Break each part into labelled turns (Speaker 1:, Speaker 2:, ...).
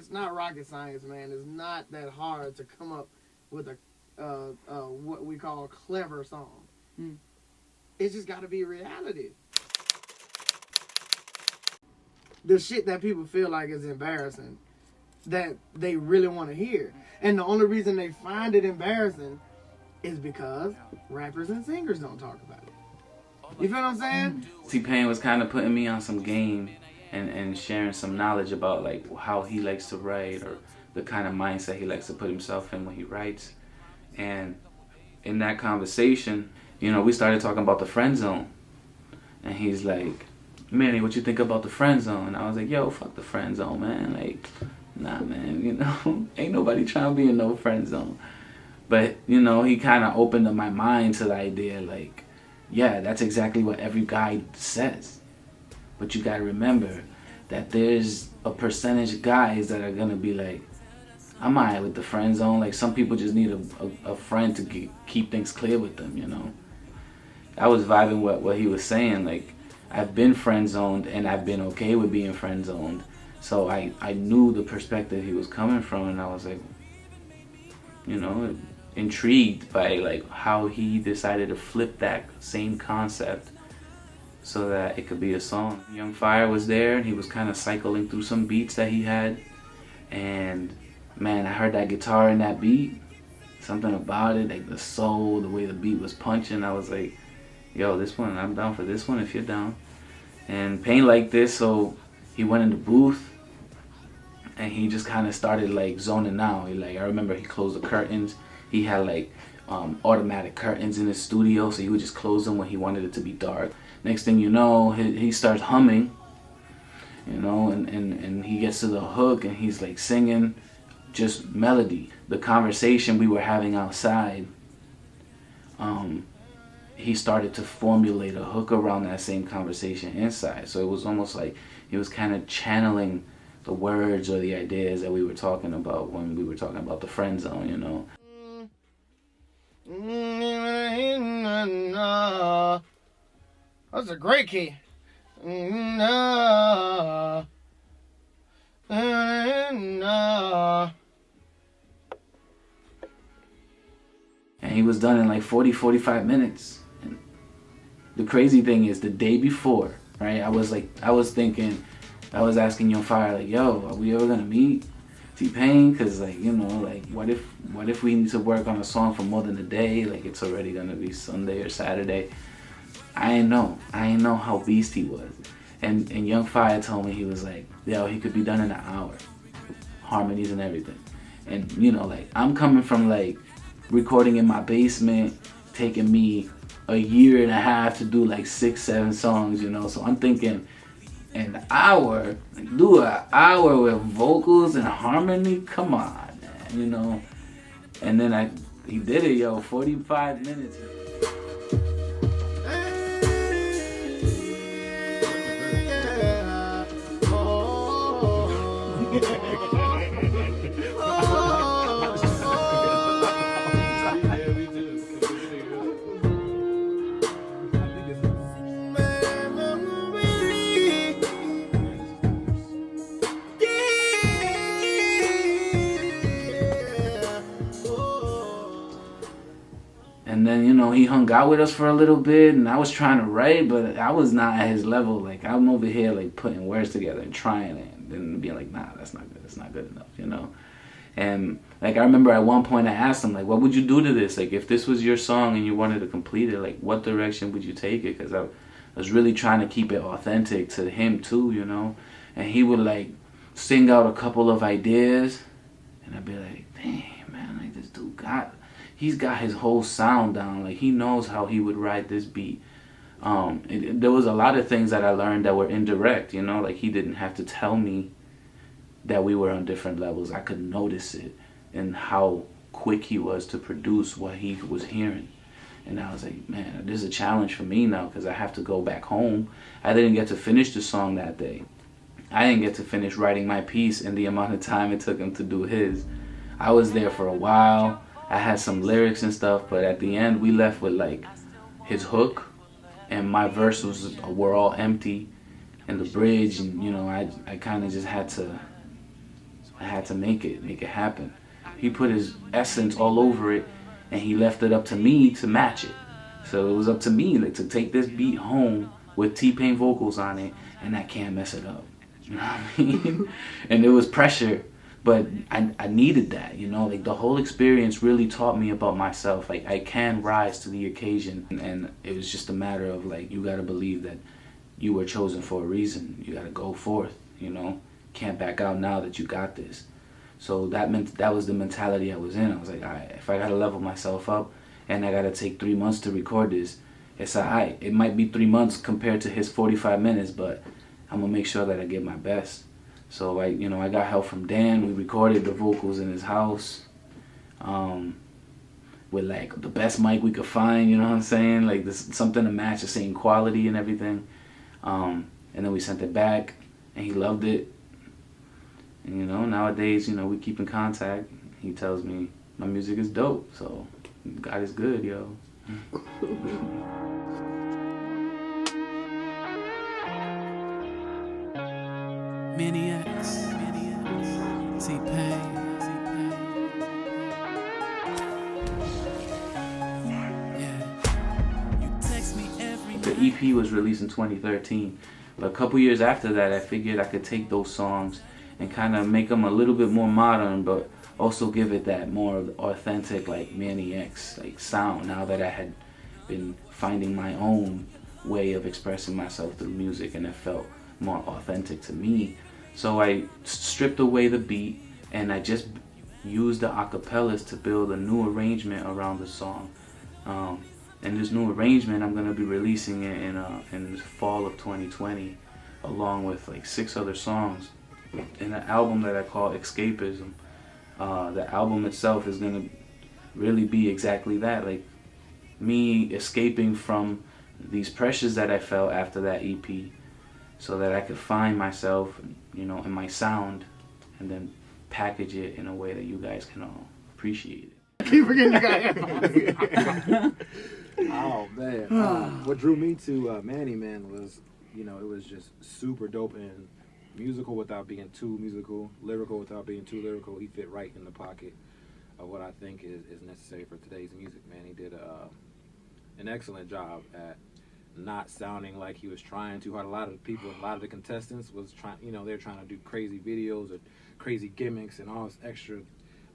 Speaker 1: It's not rocket science, man. It's not that hard to come up with a what we call a clever song. Mm. It's just got to be reality. The shit that people feel like is embarrassing, that they really want to hear, and the only reason they find it embarrassing is because rappers and singers don't talk about it. You feel what I'm saying?
Speaker 2: T-Pain was kind of putting me on some game and sharing some knowledge about like how he likes to write, or the kind of mindset he likes to put himself in when he writes. And in that conversation, you know, we started talking about the friend zone. And he's like, Manny, what you think about the friend zone? And I was like, yo, fuck the friend zone, man. Like, nah, man, you know, ain't nobody trying to be in no friend zone. But, you know, he kind of opened up my mind to the idea, like, yeah, that's exactly what every guy says. But you got to remember that there's a percentage of guys that are going to be like, I'm all right with the friend zone. Like, some people just need a friend to keep things clear with them, you know. I was vibing what he was saying. Like, I've been friend zoned and I've been okay with being friend zoned. So I knew the perspective he was coming from, and I was like, you know, intrigued by like how he decided to flip that same concept so that it could be a song. Young Fire was there, and he was kind of cycling through some beats that he had, and man, I heard that guitar in that beat, something about it, like the soul, the way the beat was punching. I was like, yo, this one, I'm down for this one if you're down. And Pain liked this, so he went in the booth and he just kind of started like zoning out. I remember he closed the curtains. He had like automatic curtains in his studio, so he would just close them when he wanted it to be dark. Next thing you know, he starts humming, you know, and he gets to the hook and he's like singing just melody. The conversation we were having outside, he started to formulate a hook around that same conversation inside. So it was almost like he was kind of channeling the words or the ideas that we were talking about when we were talking about the friend zone, you know.
Speaker 1: That's a great key. And
Speaker 2: he was done in like 45 minutes. And the crazy thing is, the day before, right, I was asking Young Fire, like, yo, are we ever gonna meet T-Pain? Cause like, you know, like what if we need to work on a song for more than a day? Like, it's already gonna be Sunday or Saturday. I ain't know how beast he was. And Young Fire told me, he was like, yo, he could be done in an hour. Harmonies and everything. And you know, like, I'm coming from like recording in my basement, taking me a year and a half to do like 6-7 songs, you know. So I'm thinking an hour, like, do an hour with vocals and harmony, come on, man, you know. And then he did it, yo, 45 minutes. And then, you know, he hung out with us for a little bit, and I was trying to write, but I was not at his level. Like, I'm over here, like, putting words together and trying it, and then being like, nah, that's not good. It's not good enough, you know? And, like, I remember at one point I asked him, like, what would you do to this? Like, if this was your song and you wanted to complete it, like, what direction would you take it? Because I was really trying to keep it authentic to him, too, you know? And he would, like, sing out a couple of ideas, and I'd be like, dang, man, like, this dude he's got his whole sound down. Like, he knows how he would write this beat. There was a lot of things that I learned that were indirect, you know, like he didn't have to tell me that we were on different levels. I could notice it and how quick he was to produce what he was hearing. And I was like, man, this is a challenge for me now, because I have to go back home. I didn't get to finish the song that day. I didn't get to finish writing my piece in the amount of time it took him to do his. I was there for a while. I had some lyrics and stuff, but at the end we left with like his hook, and my verse were all empty, and the bridge, and you know, I kind of just had to I had to make it happen. He put his essence all over it, and he left it up to me to match it. So it was up to me like, to take this beat home with T-Pain vocals on it, and I can't mess it up. You know what I mean? And it was pressure, but I needed that, you know? Like, the whole experience really taught me about myself. Like, I can rise to the occasion, and it was just a matter of, like, you gotta believe that you were chosen for a reason. You gotta go forth, you know? Can't back out now that you got this. So that was the mentality I was in. I was like, all right, if I gotta level myself up, and I gotta take 3 months to record this, it's alright. It might be 3 months compared to his 45 minutes, but I'm gonna make sure that I give my best. So I got help from Dan. We recorded the vocals in his house, with like the best mic we could find. You know what I'm saying? Like something to match the same quality and everything. And then we sent it back, and he loved it. And nowadays, we keep in contact. He tells me my music is dope. So God is good, yo.
Speaker 3: Manny X, T-Pain.
Speaker 2: The EP was released in 2013, but a couple years after that, I figured I could take those songs and kind of make them a little bit more modern, but also give it that more authentic, like Manny X, like sound. Now that I had been finding my own way of expressing myself through music, and it felt more authentic to me. So I stripped away the beat, and I just used the acapellas to build a new arrangement around the song. And this new arrangement, I'm gonna be releasing it in the fall of 2020, along with like 6 other songs, in an album that I call Escapism. The album itself is gonna really be exactly that, like me escaping from these pressures that I felt after that EP, so that I could find myself, in my sound, and then package it in a way that you guys can all appreciate it.
Speaker 1: Keep forgetting you got headphones.
Speaker 4: Oh man, what drew me to Manny, man, was it was just super dope and musical without being too musical, lyrical without being too lyrical. He fit right in the pocket of what I think is necessary for today's music. Man, he did an excellent job at not sounding like he was trying too hard. A lot of the contestants was trying, they're trying to do crazy videos or crazy gimmicks and all this extra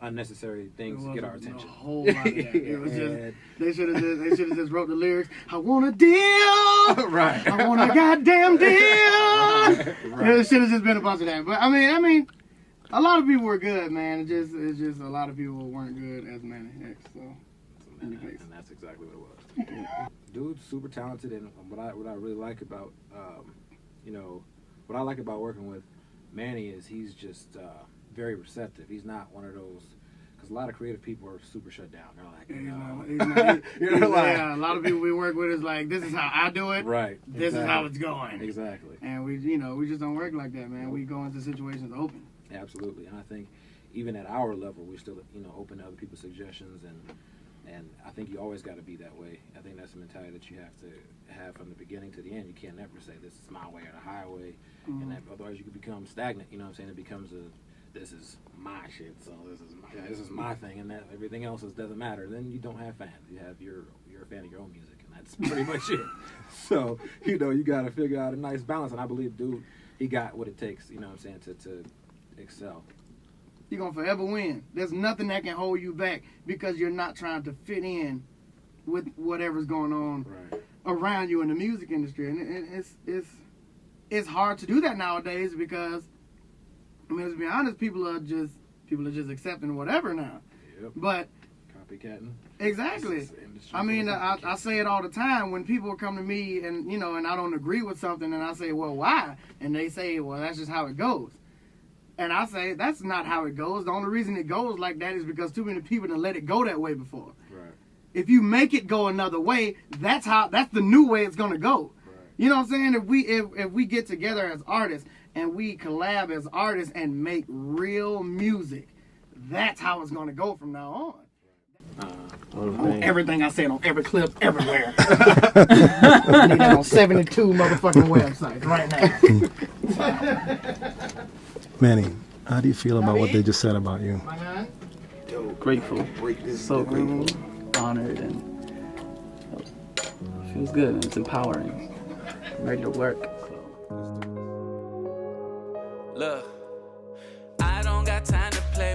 Speaker 4: unnecessary things to get our attention.
Speaker 1: A whole lot of that. It was just they should have just wrote the lyrics. I want a deal,
Speaker 4: right?
Speaker 1: I want a goddamn deal.
Speaker 4: Right.
Speaker 1: It should have just been a bunch of that. But I mean, a lot of people were good, man. It's just a lot of people weren't good as Manny X. So
Speaker 4: and that's exactly what it was. Dude's super talented, and what I really like about what I like about working with Manny is he's just very receptive. He's not one of those, because a lot of creative people are super shut down. They're like,
Speaker 1: a lot of people we work with is like, this is how I do it.
Speaker 4: Right.
Speaker 1: This is how it's going.
Speaker 4: Exactly.
Speaker 1: And we just don't work like that, man. We go into situations open.
Speaker 4: Absolutely. And I think even at our level, we're still open to other people's suggestions, and I think you always got to be that way. I think that's a mentality that you have to have from the beginning to the end. You can't never say this is my way or the highway, and that, otherwise you could become stagnant. You know what I'm saying? It becomes this is my shit, so this is my thing, and that everything else doesn't matter. Then you don't have fans. You're a fan of your own music, and that's pretty much it. So you got to figure out a nice balance, and I believe, dude, he got what it takes. You know what I'm saying, to excel.
Speaker 1: You're gonna forever win. There's nothing that can hold you back because you're not trying to fit in with whatever's going on around you in the music industry, and it's hard to do that nowadays because, let's be honest, people are just accepting whatever now.
Speaker 4: Yep.
Speaker 1: But
Speaker 4: copycatting.
Speaker 1: Exactly. I say it all the time when people come to me and and I don't agree with something, and I say, well, why? And they say, well, that's just how it goes. And I say, that's not how it goes. The only reason it goes like that is because too many people done let it go that way before.
Speaker 4: Right.
Speaker 1: If you make it go another way, that's the new way it's gonna go.
Speaker 4: Right.
Speaker 1: You know what I'm saying? If we get together as artists and we collab as artists and make real music, that's how it's gonna go from now on. Everything I said on every clip, everywhere. I need that on 72 motherfucking websites right now.
Speaker 5: Manny, How do you feel about what they just said about you?
Speaker 3: Grateful. So grateful. Honored, and it feels good. And it's empowering. I'm ready to work.
Speaker 6: Look, I don't got time to play